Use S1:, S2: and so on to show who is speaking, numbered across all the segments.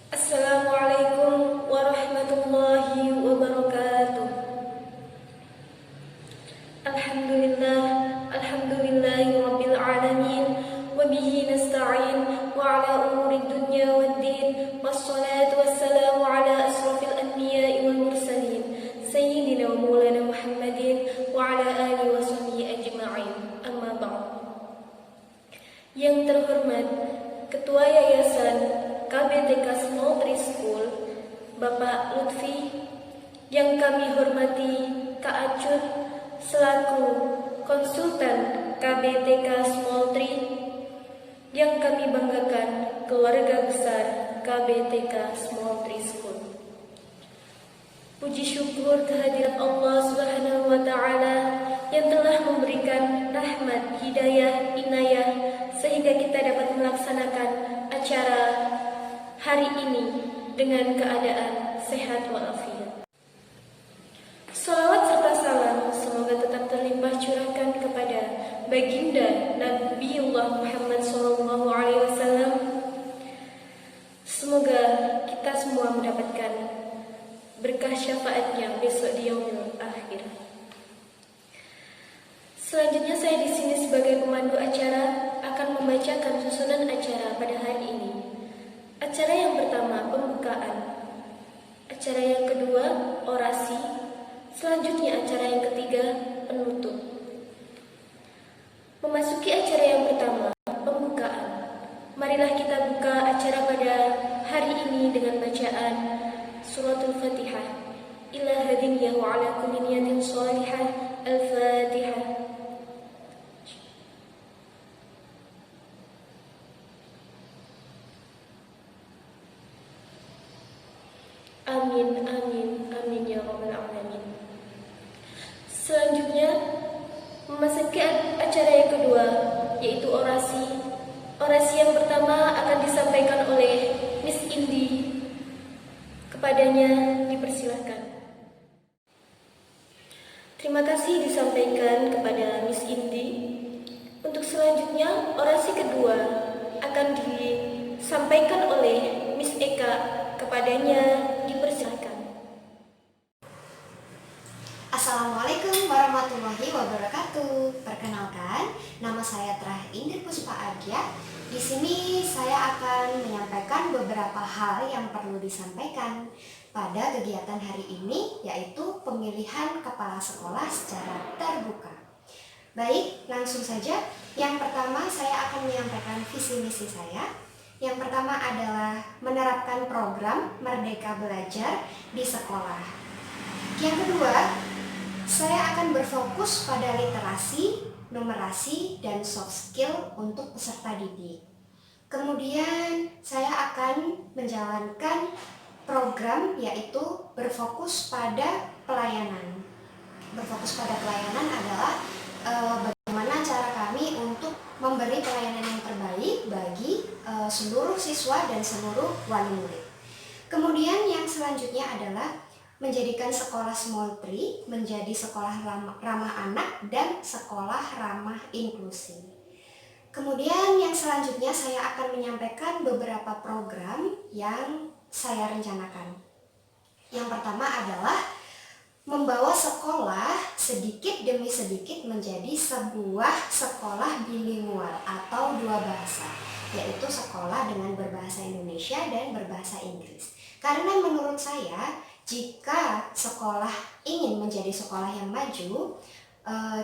S1: Assalamualaikum warahmatullahi wabarakatuh. Alhamdulillah, alhamdulillahi rabbil alamin, wa bihi nasta'in wa ala umuri dunya waddin, wassalatu wassalamu ala asrafil anbiya'i wal mursalin, sayyidina wa maulana Muhammadin wa ala alihi wa sahbihi ajma'in. Amma ba'd. Yang terhormat Ketua Yayasan KBTK Small Tree School, Bapak Lutfi, yang kami hormati Kak Acut selaku konsultan KBTK Small Tree, yang kami banggakan keluarga besar KBTK Small Tree School. Puji syukur kehadirat Allah Subhanahu wa Ta'ala yang telah memberikan rahmat, hidayah, inayah sehingga kita dapat melaksanakan acara hari ini dengan keadaan sehat walafiat. Salawat serta salam semoga tetap terlimpah curahkan kepada baginda Nabiullah Muhammad SAW. Semoga kita semua mendapatkan berkah syafaatnya besok di yaumil akhir. Selanjutnya saya di sini sebagai pemandu acara akan membacakan susunan acara pada hari ini. Acara yang pertama pembukaan, acara yang kedua orasi, selanjutnya acara yang ketiga penutup. Memasuki acara yang pertama pembukaan, marilah kita buka acara pada hari ini dengan bacaan Suratul Fatihah. Ila hadiniyah wa ala kulli niyatin salihah. Al-Fatihah. Amin, amin, amin ya rabbal alamin. Selanjutnya memasuki acara yang kedua, yaitu orasi. Orasi yang pertama akan disampaikan oleh Miss Indi. Kepadanya dipersilahkan. Terima kasih disampaikan kepada Miss Indi. Untuk selanjutnya orasi kedua akan disampaikan oleh Miss Eka. Kepadanya dipersilakan.
S2: Assalamualaikum warahmatullahi wabarakatuh. Perkenalkan, nama saya Trah Indir Puspa Agya. Di sini saya akan menyampaikan beberapa hal yang perlu disampaikan pada kegiatan hari ini, yaitu pemilihan kepala sekolah secara terbuka. Baik, langsung saja. Yang pertama saya akan menyampaikan visi misi saya. Yang pertama adalah menerapkan program Merdeka Belajar di sekolah. Yang kedua, saya akan berfokus pada literasi, numerasi, dan soft skill untuk peserta didik. Kemudian saya akan menjalankan program yaitu berfokus pada pelayanan. Berfokus pada pelayanan adalah bagaimana cara kami untuk memberi pelayanan yang terbaik bagi seluruh siswa dan seluruh wali murid. Kemudian yang selanjutnya adalah menjadikan sekolah Small Tree menjadi sekolah ramah anak dan sekolah ramah inklusi. Kemudian yang selanjutnya saya akan menyampaikan beberapa program yang saya rencanakan. Yang pertama adalah membawa sekolah sedikit demi sedikit menjadi sebuah sekolah bilingual atau dua bahasa, yaitu sekolah dengan berbahasa Indonesia dan berbahasa Inggris. Karena menurut saya, jika sekolah ingin menjadi sekolah yang maju,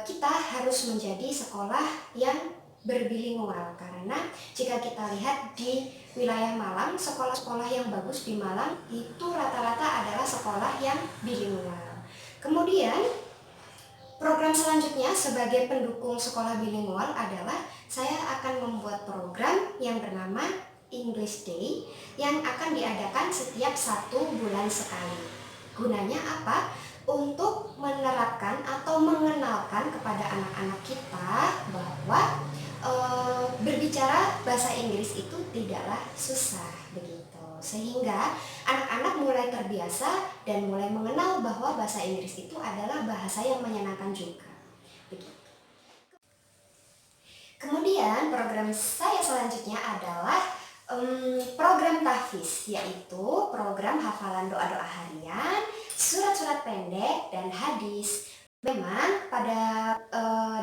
S2: kita harus menjadi sekolah yang berbilingual. Karena jika kita lihat di wilayah Malang, sekolah-sekolah yang bagus di Malang itu rata-rata adalah sekolah yang bilingual. Kemudian program selanjutnya sebagai pendukung sekolah bilingual adalah saya akan membuat program yang bernama English Day yang akan diadakan setiap 1 bulan sekali. Gunanya apa? Untuk menerapkan atau mengenalkan kepada anak-anak kita bahwa berbicara bahasa Inggris itu tidaklah susah begitu. Sehingga anak-anak mulai terbiasa dan mulai mengenal bahwa bahasa Inggris itu adalah bahasa yang menyenangkan juga. Begitu. Kemudian program saya selanjutnya adalah program tahfiz. tahfiz, yaitu program hafalan doa-doa harian, surat-surat pendek, dan hadis. Memang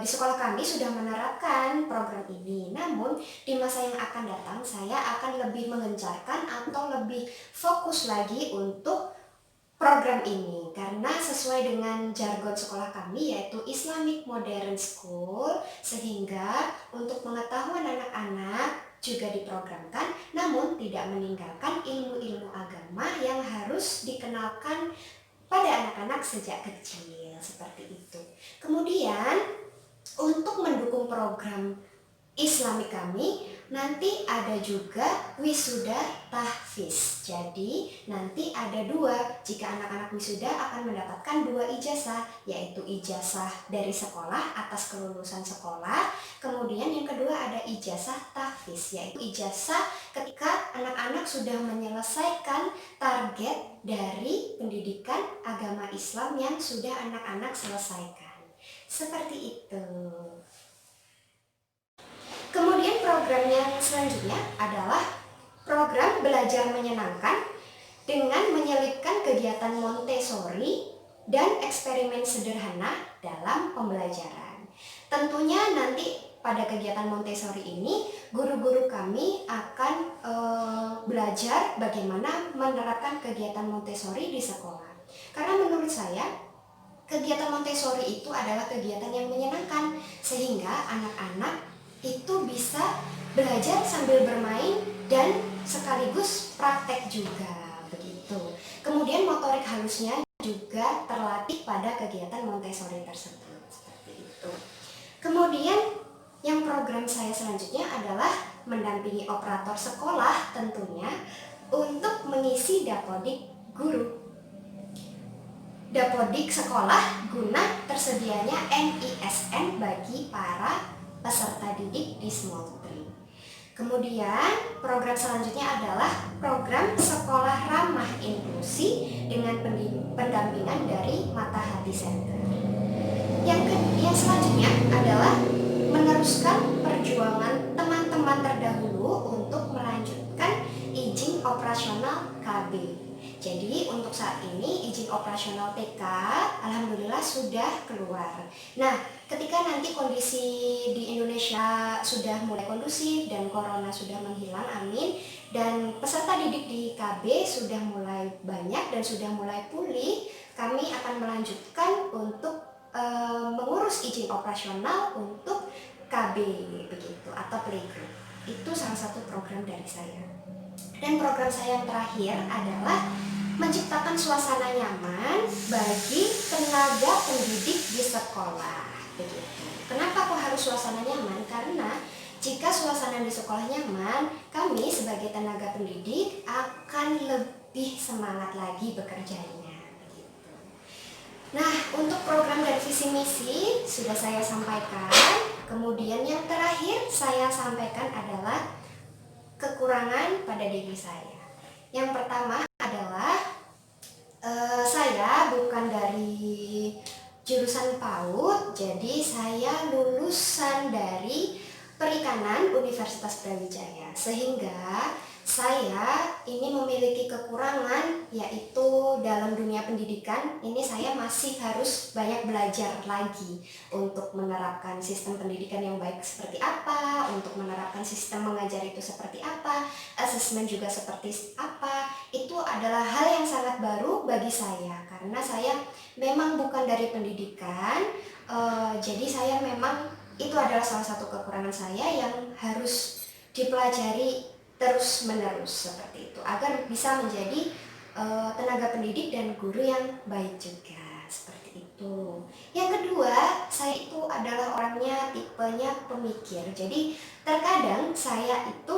S2: di sekolah kami sudah menerapkan program ini, namun di masa yang akan datang saya akan lebih mengencarkan atau lebih fokus lagi untuk program ini karena sesuai dengan jargon sekolah kami yaitu Islamic Modern School, sehingga untuk pengetahuan anak-anak juga diprogramkan, namun tidak meninggalkan ilmu-ilmu agama yang harus dikenalkan pada anak-anak sejak kecil, seperti itu. Kemudian untuk mendukung program Islami kami, nanti ada juga wisuda tahfiz. Jadi nanti ada dua, jika anak-anak wisuda akan mendapatkan 2 ijazah, yaitu ijazah dari sekolah atas kelulusan sekolah, kemudian yang kedua ada ijazah tahfiz, yaitu ijazah ketika anak-anak sudah menyelesaikan target dari pendidikan agama Islam yang sudah anak-anak selesaikan. Seperti itu. Kemudian program yang selanjutnya adalah program belajar menyenangkan dengan menyelipkan kegiatan Montessori dan eksperimen sederhana dalam pembelajaran. Tentunya nanti pada kegiatan Montessori ini guru-guru kami akan belajar bagaimana menerapkan kegiatan Montessori di sekolah. Karena menurut saya kegiatan Montessori itu adalah kegiatan yang menyenangkan sehingga anak-anak itu bisa belajar sambil bermain dan sekaligus praktek juga, begitu. Kemudian motorik halusnya juga terlatih pada kegiatan Montessori tersebut, seperti itu. Kemudian yang program saya selanjutnya adalah mendampingi operator sekolah tentunya untuk mengisi dapodik guru. Dapodik sekolah guna tersedianya NISN bagi para peserta didik di Small Tree. Kemudian program selanjutnya adalah program sekolah ramah inklusi dengan pendampingan dari Mata Hati Center. Yang selanjutnya adalah meneruskan perjuangan teman-teman terdahulu untuk melanjutkan izin operasional KB. Jadi untuk saat ini izin operasional TK alhamdulillah sudah keluar. Nah, ketika nanti kondisi di Indonesia sudah mulai kondusif dan corona sudah menghilang, amin, dan peserta didik di KB sudah mulai banyak dan sudah mulai pulih, kami akan melanjutkan untuk mengurus izin operasional untuk KB begitu atau playgroup. Itu salah satu program dari saya. Dan program saya yang terakhir adalah menciptakan suasana nyaman bagi tenaga pendidik di sekolah. Begitu. Kenapa kok harus suasana nyaman? Karena jika suasana di sekolah nyaman, kami sebagai tenaga pendidik akan lebih semangat lagi bekerjanya. Begitu. Nah, untuk program dan visi misi sudah saya sampaikan. Kemudian yang terakhir saya sampaikan adalah kekurangan pada diri saya. Yang pertama adalah saya bukan dari jurusan PAUD, jadi saya lulusan dari Perikanan Universitas Brawijaya, sehingga saya ini memiliki kekurangan, yaitu dalam dunia pendidikan ini saya masih harus banyak belajar lagi untuk menerapkan sistem pendidikan yang baik seperti apa, untuk menerapkan sistem mengajar itu seperti apa, asesmen juga seperti apa. Itu adalah hal yang sangat baru bagi saya karena saya memang bukan dari pendidikan, jadi saya memang itu adalah salah satu kekurangan saya yang harus dipelajari terus menerus seperti itu agar bisa menjadi tenaga pendidik dan guru yang baik juga seperti itu. Yang kedua, saya itu adalah orangnya tipenya pemikir. Jadi terkadang saya itu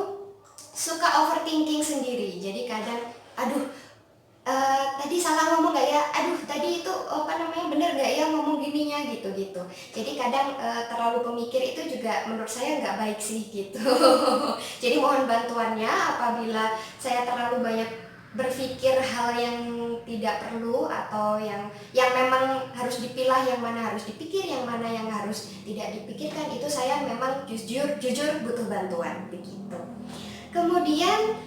S2: suka overthinking sendiri. Jadi kadang tadi salah ngomong nggak ya? Tadi itu bener nggak ya ngomong gininya gitu. Jadi kadang terlalu pemikir itu juga menurut saya nggak baik sih gitu. Jadi mohon bantuannya apabila saya terlalu banyak berpikir hal yang tidak perlu atau yang memang harus dipilah, yang mana harus dipikir, yang mana yang harus tidak dipikirkan, itu saya memang jujur butuh bantuan begitu. Kemudian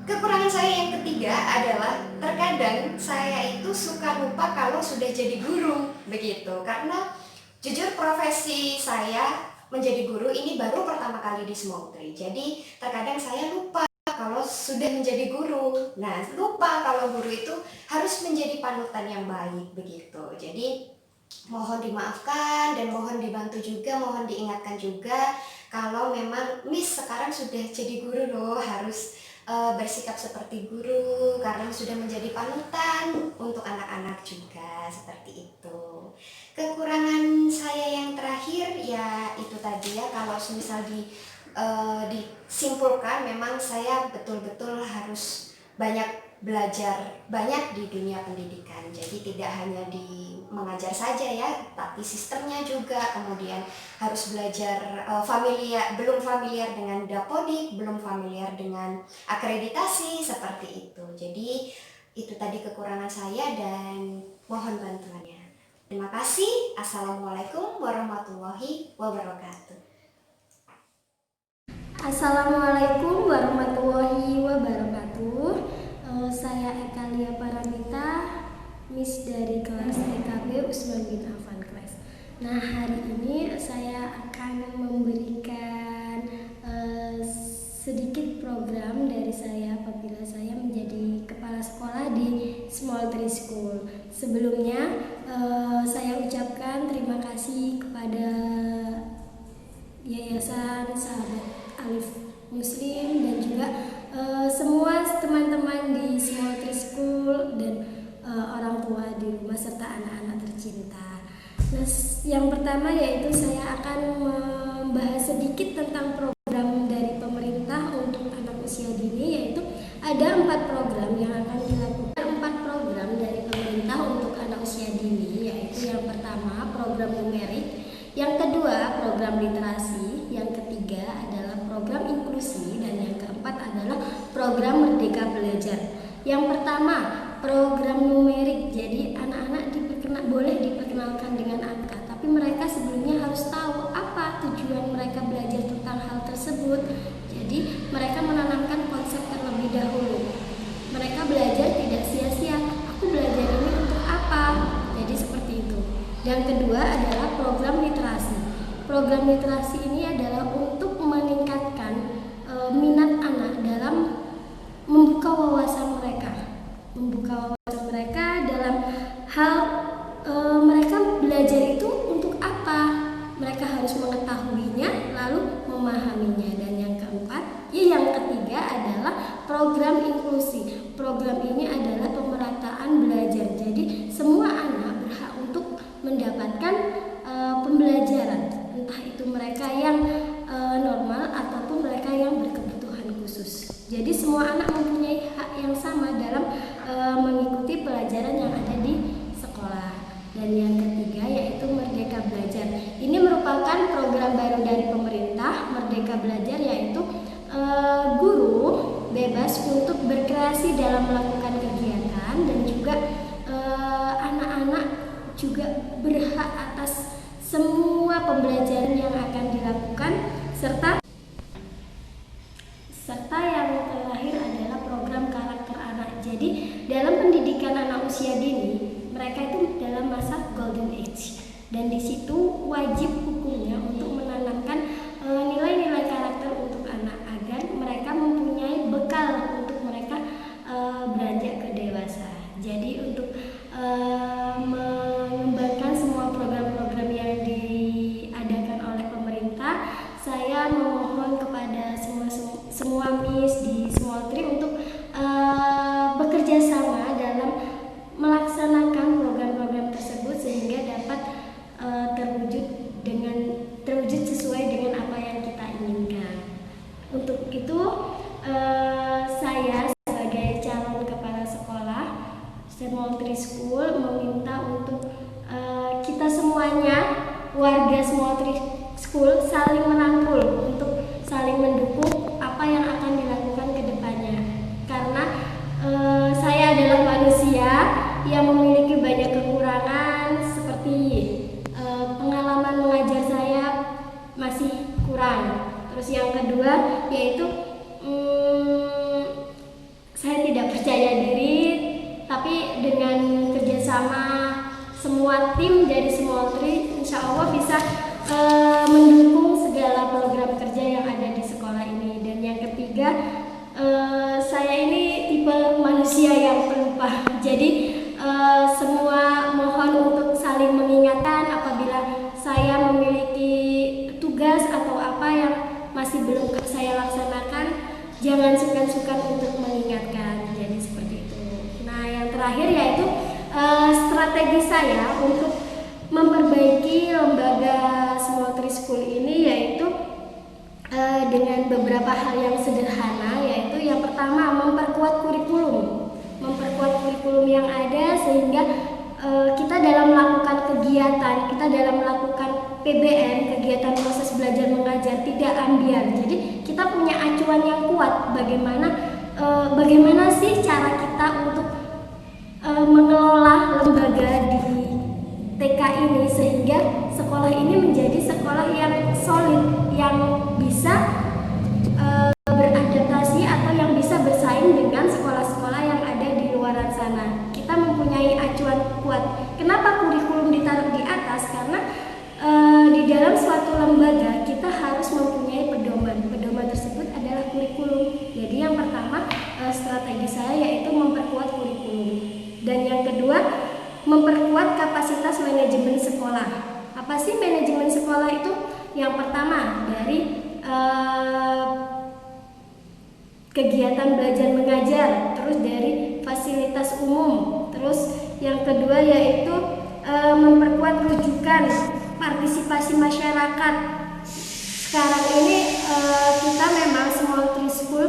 S2: Kekurangan saya yang ketiga adalah terkadang saya itu suka lupa kalau sudah jadi guru, begitu. Karena jujur profesi saya menjadi guru ini baru pertama kali di Small Tree. Jadi terkadang saya lupa kalau sudah menjadi guru. Nah, lupa kalau guru itu harus menjadi panutan yang baik, begitu. Jadi mohon dimaafkan dan mohon dibantu juga, mohon diingatkan juga kalau memang Miss sekarang sudah jadi guru loh, harus bersikap seperti guru karena sudah menjadi panutan untuk anak-anak juga, seperti itu. Kekurangan saya yang terakhir ya itu tadi ya, kalau misal disimpulkan memang saya betul-betul harus banyak belajar banyak di dunia pendidikan. Jadi tidak hanya di mengajar saja ya, tapi sistemnya juga, kemudian harus belajar belum familiar dengan dapodik, belum familiar dengan akreditasi, seperti itu. Jadi itu tadi kekurangan saya dan mohon bantuannya. Terima kasih. Assalamualaikum warahmatullahi wabarakatuh.
S1: Assalamualaikum warahmatullahi wabarakatuh. Saya Eka Lia Paramita, Miss dari kelas TKB Utsman bin Affan kelas. Nah, hari ini saya akan memberikan sedikit program dari saya apabila saya menjadi kepala sekolah di Small Tree School. Sebelumnya saya ucapkan terima kasih kepada Yayasan Sahabat Alif Muslim dan juga semua teman-teman di Small Tree School dan orang tua di rumah serta anak-anak tercinta. Nah, yang pertama yaitu saya akan membahas sedikit tentang program dari pemerintah untuk anak usia dini, yaitu ada 4 program yang akan dilakukan. 4 program dari pemerintah untuk anak usia dini, yaitu yang pertama program numerik, yang kedua program literasi, yang ketiga adalah program inklusi, dan yang keempat adalah program Merdeka Belajar. Yang pertama program numerik, jadi anak-anak boleh diperkenalkan dengan angka, tapi mereka sebelumnya harus tahu apa tujuan mereka belajar tentang hal tersebut. Jadi mereka menanamkan konsep terlebih dahulu. Mereka belajar tidak sia-sia, aku belajar ini untuk apa, jadi seperti itu. Yang kedua adalah program literasi. Program literasi ini adalah untuk meningkatkan minat anak dalam membuka wawasan mereka dalam hal mereka belajar itu untuk apa, mereka harus mengetahuinya lalu memahaminya. Dan yang ketiga adalah program inklusi. Program ini adalah pemerataan belajar, jadi semua anak berhak untuk mendapatkan pembelajaran, entah itu mereka yang normal ataupun mereka yang berkebutuhan khusus. Jadi semua anak mempunyai hak yang sama dalam mengikuti pelajaran yang ada di sekolah. Dan yang ketiga yaitu Merdeka Belajar. Ini merupakan program baru dari pemerintah. Merdeka Belajar yaitu guru bebas untuk berkreasi dalam melakukan kegiatan, dan juga anak-anak juga berhak atas semua pembelajaran yang akan dilakukan, serta yang terakhir adalah program karakter anak. Jadi dalam pendidikan anak usia dini, mereka itu dalam masa golden age, dan di situ wajib hukumnya untuk menanamkan nilai-nilai karakter untuk anak agar mereka mempunyai bekal untuk mereka beranjak ke dewasa. Jadi untuk mengembangkan semua program-program yang diadakan oleh pemerintah, saya memohon kepada semua Miss di Small Tree untuk bekerja sama dalam melaksanakan program-program tersebut sehingga dapat terwujud sesuai dengan apa yang kita inginkan. Untuk itu saya sebagai calon kepala sekolah Small Tree School meminta untuk kita semuanya, warga Small Tree School, saling merangkul untuk saling mendukung apa yang akan dilakukan ke depannya. Karena saya adalah manusia yang memiliki banyak kekurangan, seperti pengalaman mengajar saya masih kurang. Terus yang kedua yaitu
S3: tim dari Small Tree insya Allah bisa mendukung segala program kerja yang ada di sekolah ini. Dan yang ketiga, saya ini tipe manusia yang pelupa. Jadi semua mohon untuk saling mengingatkan apabila saya memiliki tugas atau apa yang masih belum saya laksanakan, jangan sungkan-sungkan untuk mengingatkan. Jadi seperti itu. Nah, yang terakhir yaitu strategi saya untuk memperbaiki lembaga Small Tree School ini yaitu dengan beberapa hal yang sederhana, yaitu yang pertama memperkuat kurikulum yang ada sehingga kita dalam melakukan kegiatan, kita dalam melakukan PBM, kegiatan proses belajar mengajar tidak ambiar. Jadi kita punya acuan yang kuat bagaimana sih cara kita untuk mengelola lembaga di TK ini sehingga sekolah ini menjadi sekolah yang solid, yang bisa beradaptasi atau yang bisa bersaing dengan sekolah-sekolah yang ada di luar sana. Kita mempunyai acuan kuat. Kenapa kurikulum ditaruh di atas? Karena di dalam suatu lembaga kita harus mempunyai pedoman. Pedoman tersebut adalah kurikulum. Jadi yang pertama strategi saya yaitu memperkuat kurikulum. Dan yang kedua, memperkuat kapasitas manajemen sekolah. Apa sih manajemen sekolah itu? Yang pertama dari kegiatan belajar mengajar, terus dari fasilitas umum, terus yang kedua yaitu memperkuat rujukan partisipasi masyarakat. Sekarang ini kita memang Small Tree School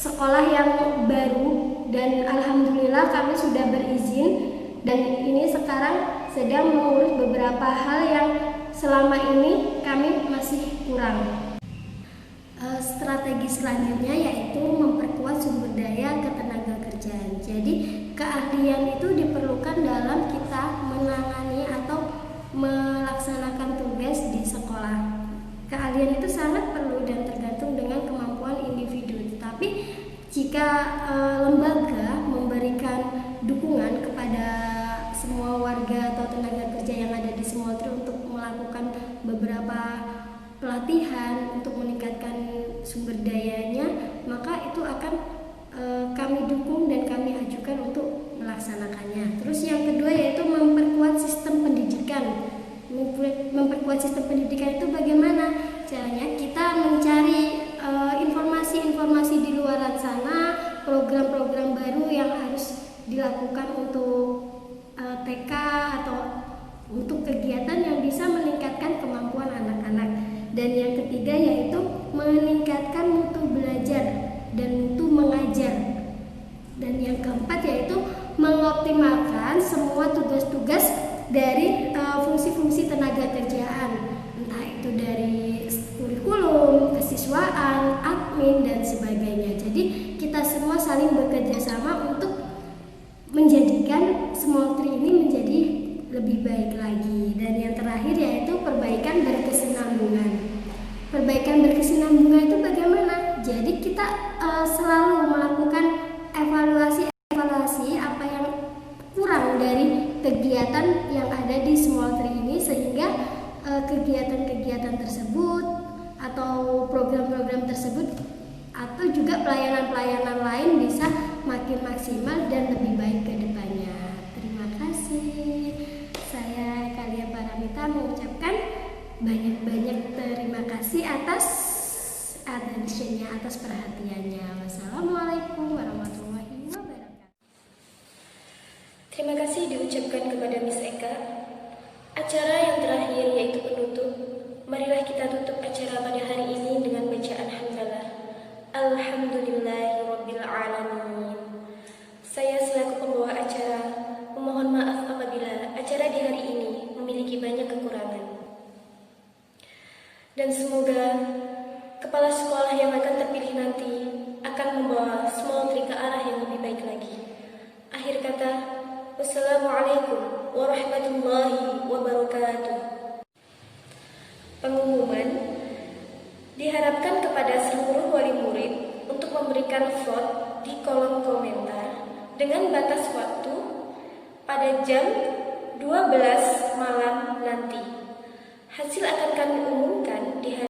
S3: sekolah yang baru dan alhamdulillah kami sudah berizin dan ini sekarang sedang mengurus beberapa hal yang selama ini kami masih kurang. Strategi selanjutnya yaitu memperkuat sumber daya ketenagakerjaan. Jadi keahlian itu diperlukan dalam kita menangani atau melaksanakan tugas di sekolah. Keahlian itu sangat perlu dan tergantung dengan kemampuan individu. Tetapi jika lembaga memberikan dukungan kepada semua warga atau tenaga kerja yang ada di Small Tree untuk melakukan beberapa pelatihan untuk meningkatkan sumber dayanya, maka itu akan kami dukung dan kami ajukan untuk melaksanakannya. Terus yang kedua yaitu memperkuat sistem pendidikan. Memperkuat sistem pendidikan itu bagaimana caranya? Kita mencari informasi-informasi di luar sana, program-program baru yang harus dilakukan untuk TK atau untuk kegiatan yang bisa meningkatkan kemampuan anak-anak. Dan yang ketiga yaitu meningkatkan mutu belajar dan mutu mengajar. Dan yang keempat yaitu mengoptimalkan semua tugas-tugas dari fungsi-fungsi tenaga kerjaan, entah itu dari kurikulum, kesiswaan, admin dan sebagainya. Jadi kita semua saling bekerja sama untuk menjadikan Small Tree ini menjadi lebih baik lagi. Dan yang terakhir yaitu perbaikan berkesinambungan. Perbaikan berkesinambungan itu bagaimana? Jadi kita selalu melakukan evaluasi apa yang kurang dari kegiatan yang ada di Small Tree ini sehingga kegiatan-kegiatan tersebut atau program-program tersebut atau juga pelayanan-pelayanan lain bisa makin maksimal dan lebih baik ke depannya. Terima kasih. Saya Kalia Paramita mengucapkan banyak-banyak terima kasih atas attention-nya, atas perhatiannya. Wassalamualaikum warahmatullahi wabarakatuh.
S1: Terima kasih diucapkan kepada Miss Eka. Acara yang terakhir yaitu penutup. Marilah kita tutup acara pada hari ini dengan bacaan hamdalah. Alhamdulillahirabbil alamin. Saya selaku pembawa acara memohon maaf apabila acara di hari ini memiliki banyak kekurangan. Dan semoga kepala sekolah yang akan terpilih nanti akan membawa Small Tree ke arah yang lebih baik lagi. Akhir kata, wassalamualaikum warahmatullahi wabarakatuh. Pengumuman diharapkan kepada seluruh wali murid untuk memberikan vote di kolom komentar dengan batas waktu pada jam 12 malam nanti. Hasil akan kami umumkan di